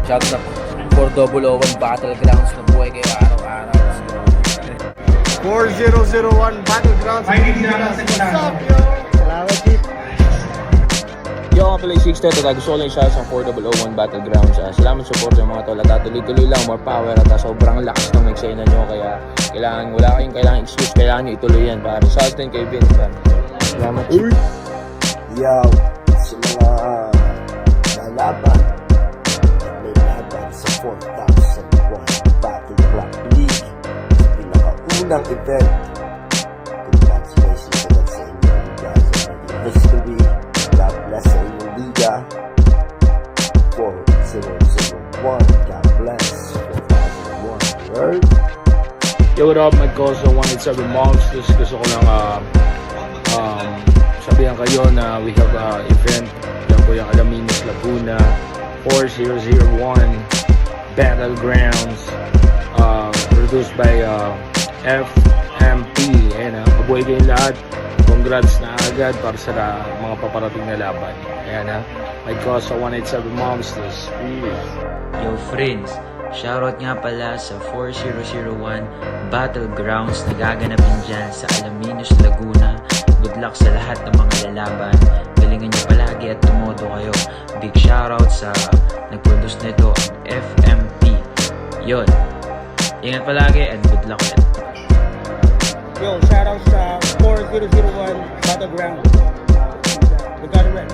Shout sa 4001 Battlegrounds na buhay kayo araw-araw. 4001 Battlegrounds. Salamat, Chief. Yo, ako pala yung 6 Teto. Gusto ko lang siya sa 4001 Battlegrounds. Salamat sa support sa mga tol. At tuloy-tuloy lang, more power. At sobrang lakas ng eksena nyo. Kaya wala kayong excuse. Kailangan nyo ituloy yan. Para sa atin kay Vince. Salamat, Chief. Yo, sa mga lalaban at may laban sa 4001 Battleground League sa pinakaunang event. Congratulations agad sa inyo. You guys are making history. God bless sa inyong liga. 4001. God bless. 4001. Word. Yo, what up, my cause 187 Monsters. Gusto ko lang sabihan kayo na we have event. Yan po yung Alaminos, Laguna 4001 Battlegrounds, produced by FMP. Ayan, mabuhay kayong lahat. Congrats na agad para sa mga paparating na laban. Ayan, my cause 187 Monsters. Peace. Yo friends, shoutout nga pala sa 4001 Battlegrounds na gaganapin dyan sa Alaminos, Laguna. Good luck sa lahat ng mga lalaban. Galingan nyo palagi at tumodo kayo. Big shoutout sa nag-produce nito, ang FMP. Yun. Ingat palagi and good luck ulit. Yo, shoutout sa 4001 Battleground. We got it right.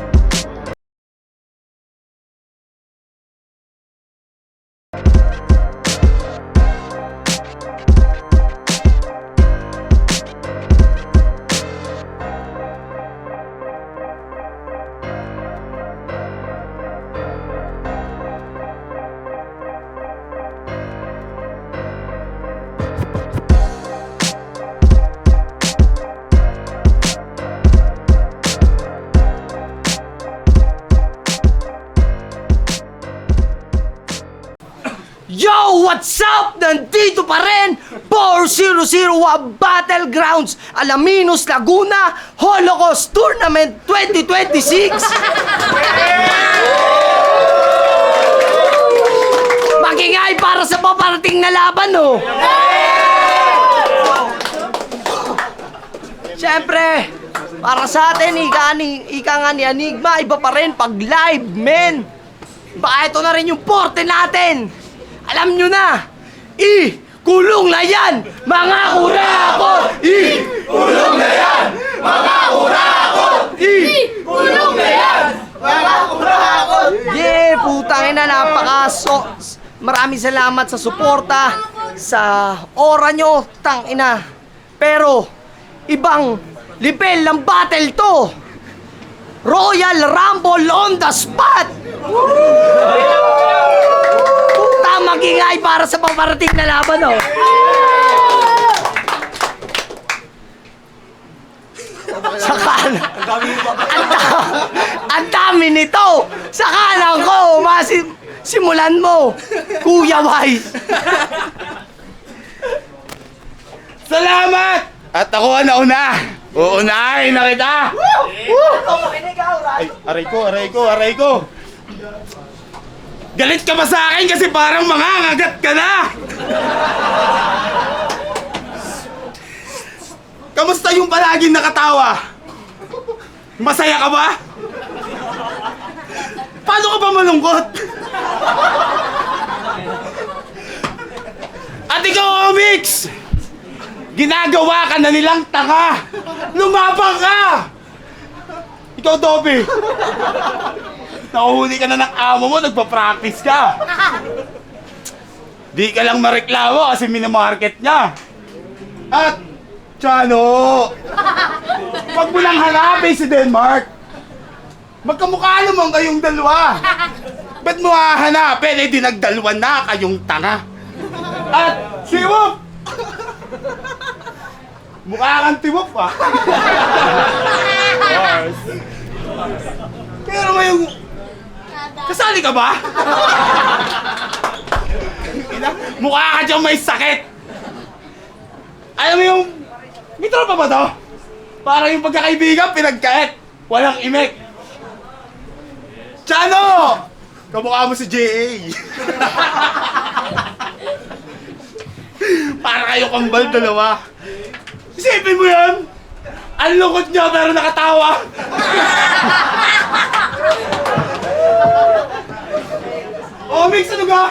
Yo! What's up? Nandito pa rin 4001 Battlegrounds Alaminos, Laguna Holocaust Tournament 2026. Magingay para sa paparating na laban, no? Siyempre, para sa atin, ika nga ni Enigma, iba pa rin pag live, men. Baka ito na rin yung porte natin. Alam nyo na, kulong na yan, mga kurakot! Kulong na yan, mga kurakot! Kulong na yan, mga kurakot! Yeah, putang ina, maraming salamat sa suporta, sa ora nyo, tang ina. Pero, ibang level ng battle to. Royal Rumble on the spot! Magingay para sa paparating na laban, oh. Sa kanan. Ang dami nito. Sa kanan ko, simulan mo, Kuya Wise. Salamat! At ako ang nauna. Uunahin na kita. Makinig, Ay, aray ko. Galit ka ba sa akin kasi parang mangangagat ka na? Kamusta yung palaging nakatawa? Masaya ka ba? Paano ka ba malungkot? At ikaw, Omix! Ginagawa ka na nilang tanga! Lumabang ka! Ikaw, Dobby! Nakuhuli ka na ng amo mo, nagpa-practice ka! Di ka lang mareklamo kasi minamarket niya! At, Chano! Huwag mo lang hanapin si Denmark! Magkamukha naman kayong dalawa! Ba't mo hahanapin? Eh di nagdalawa na kayong tanga! At, si Whoop! Mukha kang tiwop ah! Yes. Pero ngayong... Kasali ka ba? Mukha ka dyan may sakit! Alam mo yung... May tropa ba to? Parang yung pagkakaibigan pinagkait. Walang imek. Chano! Kamukha mo si J.A. Para kayo kambal dalawa. Isipin mo yan! Ang lungkot niya pero nakatawa! Oh, Mix, ano ka?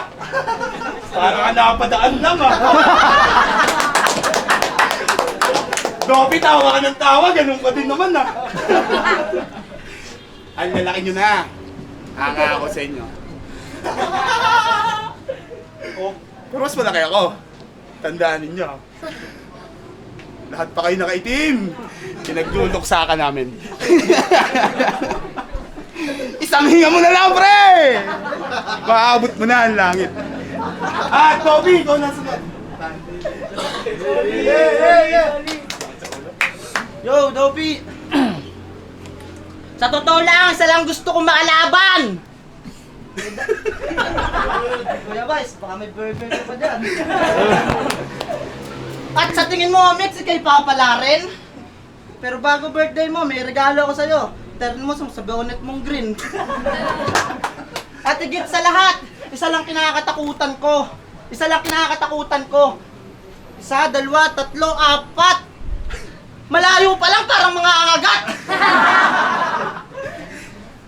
Para ka nakapadaan lang ah! Dopi, tawa ka ng tawa, ganun ka din naman ah! Ang lalaki nyo na! Hanga ako sa inyo. Oh, pero mas malaki ako. Tandaan ninyo. Lahat pa kayo nakaitim. Pinagluluksa ka namin. Isang hinga mo na lang, pre! Maabot mo na ang langit. Ah, Toby, ikaw na sunod. Yo, Dobby! Sa totoo lang, isa lang gusto kong makalaban! Kuya Vice, baka may burger ka pa dyan. At sa tingin mo, Mix, ikay papala rin? Pero bago birthday mo, may regalo ako sa'yo. Terno mo sa bonnet mong green. At higit sa lahat, isa lang kinakatakutan ko. Isa lang kinakatakutan ko. Isa, dalawa, tatlo, apat. Malayo pa lang, parang mga angagat.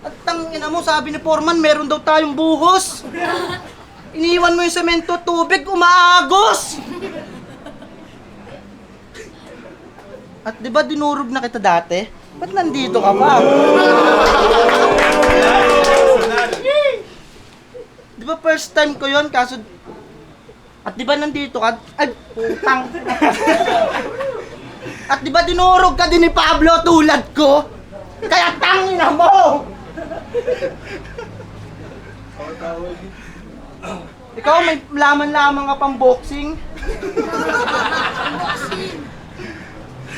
At tangina mo, sabi ni Foreman, meron daw tayong buhos. Iniwan mo yung semento, tubig, umaagos. At di ba dinurog na kita dati? Ba't nandito ka pa? Di ba first time ko yon kaso... At di ba nandito ka? Ay, putang. At di ba dinurog ka din ni Pablo tulad ko? Kaya tangina mo! Ikaw may laman-laman ka pang boxing?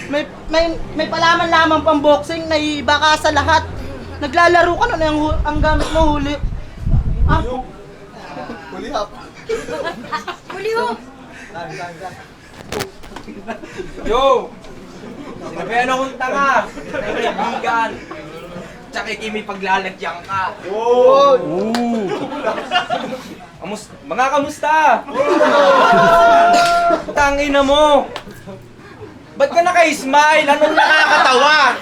May palaman-laman pang boxing, naiiba ka sa lahat. Naglalaro ka na ang gamit mo huli. Ah? Huli up. Huli ho! Yo! Sinabihan akong tanga! Naibigan! Tsaka ikimi paglalagyan ka! Mga kamusta? Tangina mo! Ba't ka naka-smile? Anong nakakatawa?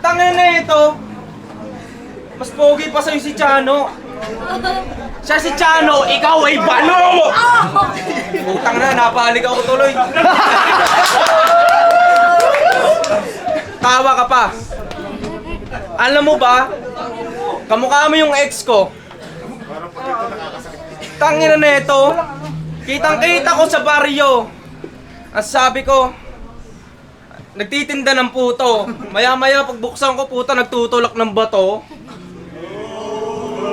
Tangina na ito! Mas pogi pa sa'yo si Chano! Siya si Chano, ikaw ay balo! Putang na, napalig ako tuloy! Tawa ka pa! Alam mo ba? Kamukha mo yung ex ko. Tangina na ito. Kitang-kita ko sa baryo. Ang sabi ko, nagtitinda ng puto. Maya-maya pagbuksan ko, puta, nagtutulak ng bato.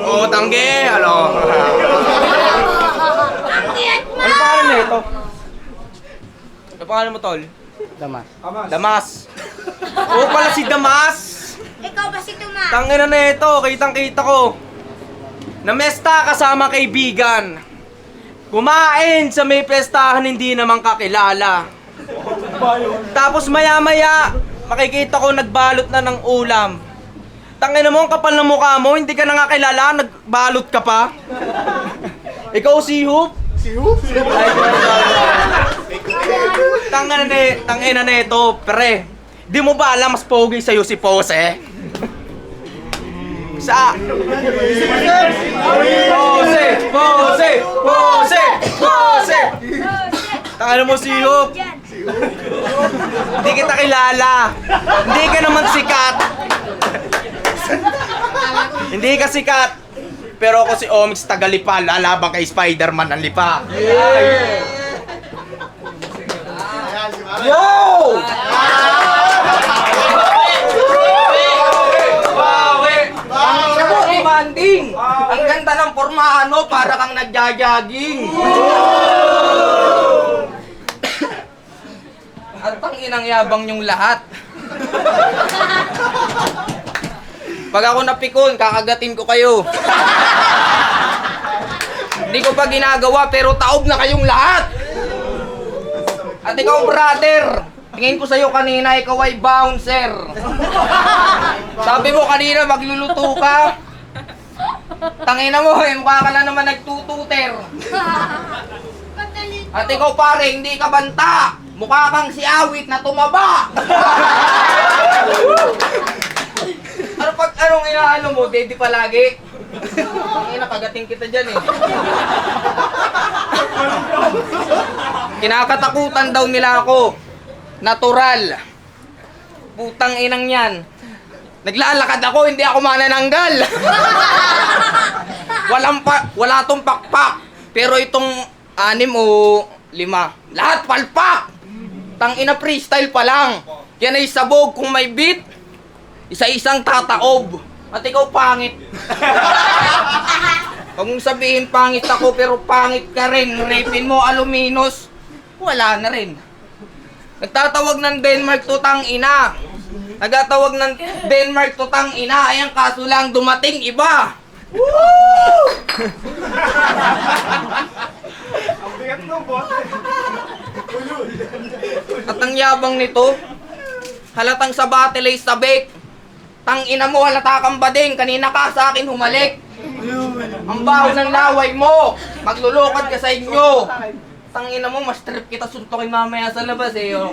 Oh, tangge, ano? Ano pangalan na ito? Ano pangalan mo, tol? Damas. Damas. Oo pala si Damas. Ikaw ba si Tuma? Tangina na ito, kitang-kita ko. Namesta kasama kaibigan. Kumain sa may pestahan hindi naman kakilala. Tapos maya-maya, makikita ko nagbalot na ng ulam. Tangina mo, ang kapal ng mukha mo, hindi ka na nga kilala, nagbalot ka pa. Ikaw si Hoop? Si Hoop? Tangina na ito, pre. Di mo ba alam mas pogi sa'yo si Pose? Sa... Pose! Tangina mo si Hoop. Hindi kita kilala. Hindi ka naman sikat. Hindi ka sikat. Pero ako si Omix Tagalipa, lalaban kay Spider-Man ang lipa. Yo! Bawi! Demanding! Ang ganda ng pormahan mo, para kang nagja-jogging. At ang inang yabang yung lahat. Pag ako napikon, kakagatin ko kayo. Hindi ko pa ginagawa pero taob na kayong lahat. At ikaw, brother, tingin ko sa'yo kanina, ikaw ay bouncer. Sabi mo kanina, magluluto ka. Tangina mo, mukha ka na naman nagtututer. At ikaw, pare, hindi ka banta. Mukha kang si Awit na tumaba. Anong inaano mo? Daddy palagi? Ang kagating kita dyan eh. Kinakatakutan daw nila ako. Natural. Putang inang yan. Naglalakad ako, hindi ako manananggal. Wala tong pakpak. Pero itong 6 o 5, lahat palpak. Tangina, freestyle pa lang. Yan ay sabog kung may beat. Isa-isang tataob. At ikaw pangit. Huwag mong sabihin pangit ako pero pangit ka rin. Rapin mo aluminos. Wala na rin. Nagtatawag ng Denmark to tangina. Nagtatawag ng Denmark to tangina. Ayan, kaso lang dumating iba. Woo! At ang yabang nito, halatang sa battle ay sabik. Tangina mo, halata kang bading. Kanina ka sa akin humalik. Ang baho ng laway mo. Maglulukad ka sa inyo. Tangina mo, mas trip kita suntokin mamaya sa labas eh. Oh.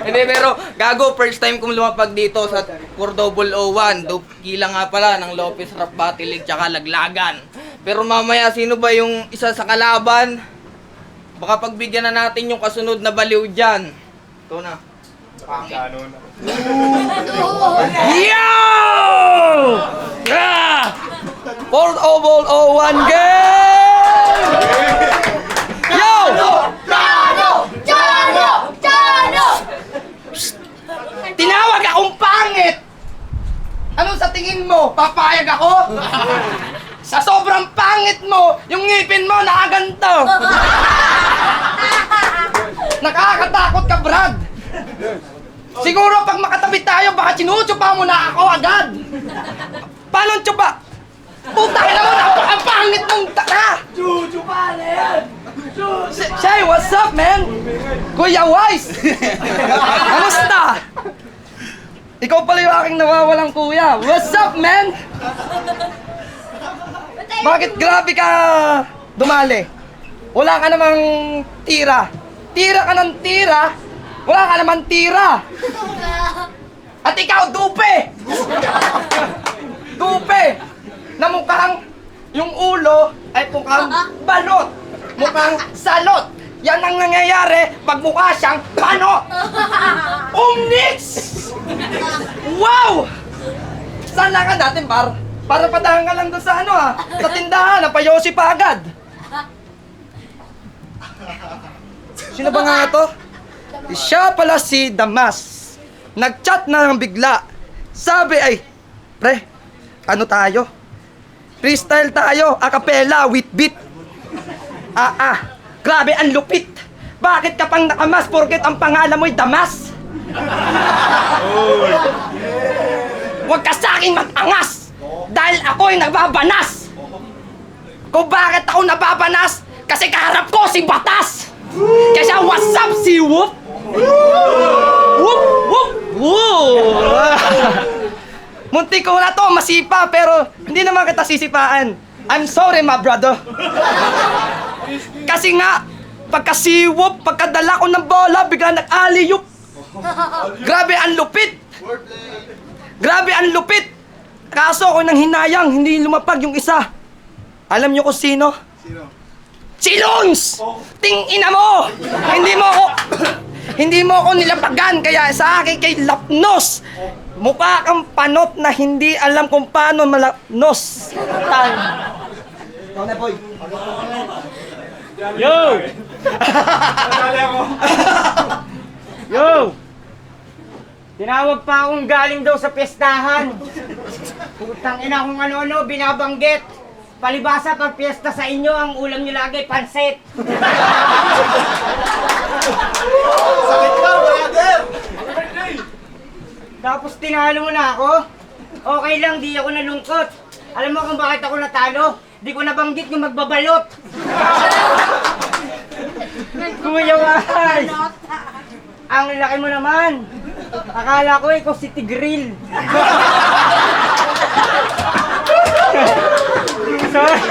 Hindi, pero gago, first time kong lumapag dito sa 401. Kila nga pala ng Lopez Rap Battle League tsaka Laglagan. Pero mamaya, sino ba yung isa sa kalaban? Baka pagbigyan na natin yung kasunod na baliw dyan. Ito na. Yo! Yeah! 401 game! Yo! Tinawag akong pangit! Ano sa tingin mo? Papayag ako? Sa sobrang pangit mo, yung ngipin mo nakaganto! Nakakatakot ka, Brad! Siguro pag makatabi tayo, baka sinuchupa mo na ako agad! Paano chupa? Putang ina mo na! Ang pangit mong taka! Chuchupa na yan! Shay, what's up, man? Kuya Wise! Kamusta? Ikaw pala yung aking nawawalang kuya. What's up, man? Bakit grabe ka dumali? Wala ka namang tira. Tira ka ng tira, wala ka namang tira. At ikaw, dupe! Dupe! Na mukhang yung ulo ay mukhang balot. Mukhang salot. Yan ang nangyayari pag mukha siyang panot. Omnix! Wow! Saan ka natin, par? Para padahan ka lang doon sa ano ha? Sa tindahan, napayosi pa agad. Sino ba nga ito? Siya pala si Damas. Nag-chat na ng bigla. Sabi ay, pre, ano tayo? Freestyle tayo, a cappella with beat. Grabe ang lupit. Bakit ka pang nakamas porket ang pangalan mo'y Damas? Huwag ka sa akin mag-angas dahil ako'y nagbabanas. Kung bakit ako nababanas? Kasi kaharap ko si Batas. Kaya what's up si Whoop? Whoop, whoop, whoop. Munti ko na to, masipa, pero hindi naman kita sisipaan. I'm sorry, my brother. Kasi nga, pagkasiwop, pagkadala ko ng bola, bigla nag-aliyup. Grabe ang lupit. Grabe ang lupit. Kaso ako nang hinayang, hindi lumapag yung isa. Alam niyo kung sino? Si Lons! Ting-ina mo! Hindi mo ako nilapagan, kaya sa akin kay Lapnos. Mukha kang panot na hindi alam kung paano malapnos. Time. Ikaw na, boy. Yo! Yo! Tinawag pa akong galing daw sa piyestahan. Putang ina kung ano-ano, binabanggit. Palibasa pag piyesta sa inyo, ang ulam nyo lagi, pansit. Sakit ka, brother! Tapos tinalo mo na ako? Okay lang, di ako nalungkot. Alam mo kung bakit ako natalo? Di ko nabanggit yung magbabalot. Kuya Wais! Ang laki mo naman. Akala ko ikaw si Tigril. Sorry.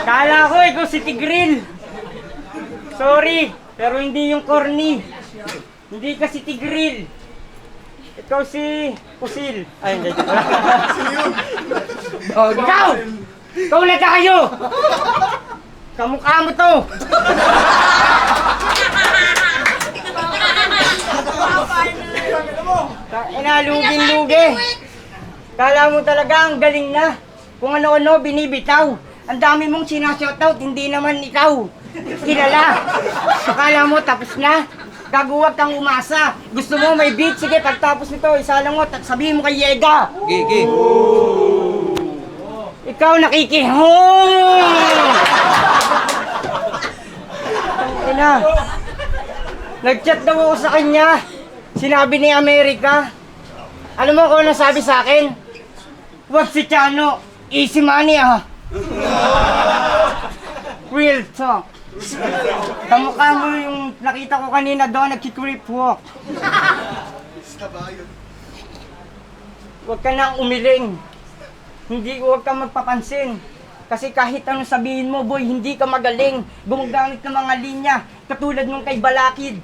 Akala ko ikaw si Tigril. Sorry, pero hindi yung corny. Hindi ka si Tigril. Ikaw si Pusil. Ay, hindi. Ikaw! Ikaw na tayo! Kamukha mo to! Inalugin-lugi. Kala mo talaga ang galing na. Kung ano-ano binibitaw. Ang dami mong sinashoutout, hindi naman ikaw kilala. Akala mo tapos na. Gaguwag kang umasa. Gusto mo may beat? Sige, pagtapos nito, isalang mo, sabihin mo kay Yega. Gigi. Ikaw nakikihong! Ina. Nag-chat daw ako sa kanya. Sinabi ni Amerika. Alam mo kung ano sabi sa akin? Huwag si Chano. Easy money ah. Real talk. Kamukha mo yung nakita ko kanina doon, nagki-creep walk. Huwag ka nang umiling. Huwag kang magpapansin. Kasi kahit anong sabihin mo, boy, hindi ka magaling. Gumagamit ng mga linya, katulad nung kay Balakid.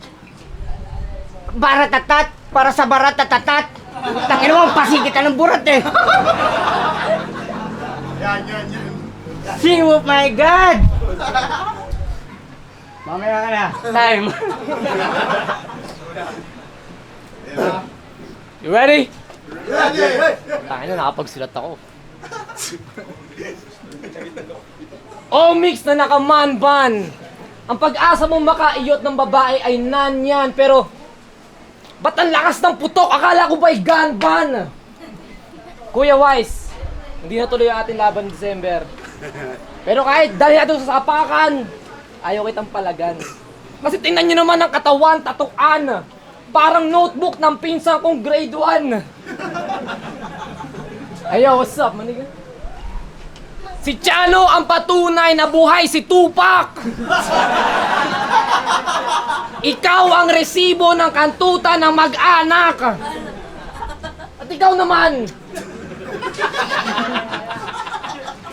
Baratatat, para sa baratatatat. Tangin mo, pasigit ka ng burat eh. Yan. See, oh my God! Mamaya ka na. Time. You ready? Hey! Tangin na, nakapagsulat ako. Mix na naka-man ban. Ang pag-asa mong makaiyot ng babae ay nan yan, pero ba't ang lakas ng putok? Akala ko ba'y gun ban? Kuya Wise, hindi na tuloy ang ating laban December. Pero kahit dahil natin sa sapakan, ayaw kitang palagan. Kasi tingnan nyo naman ang katawan, tatuan. Parang notebook ng pinsan kong grade 1. Ayo, what's up, maniga? Si Chano ang patunay na buhay si Tupac! Ikaw ang resibo ng kantuta ng mag-anak! At ikaw naman!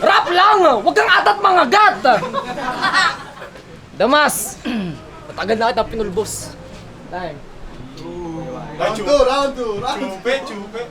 Rap lang! Huwag kang atat mga gat! Damas! Matagal na kita pinulbos. Time. Round 2! Chupe!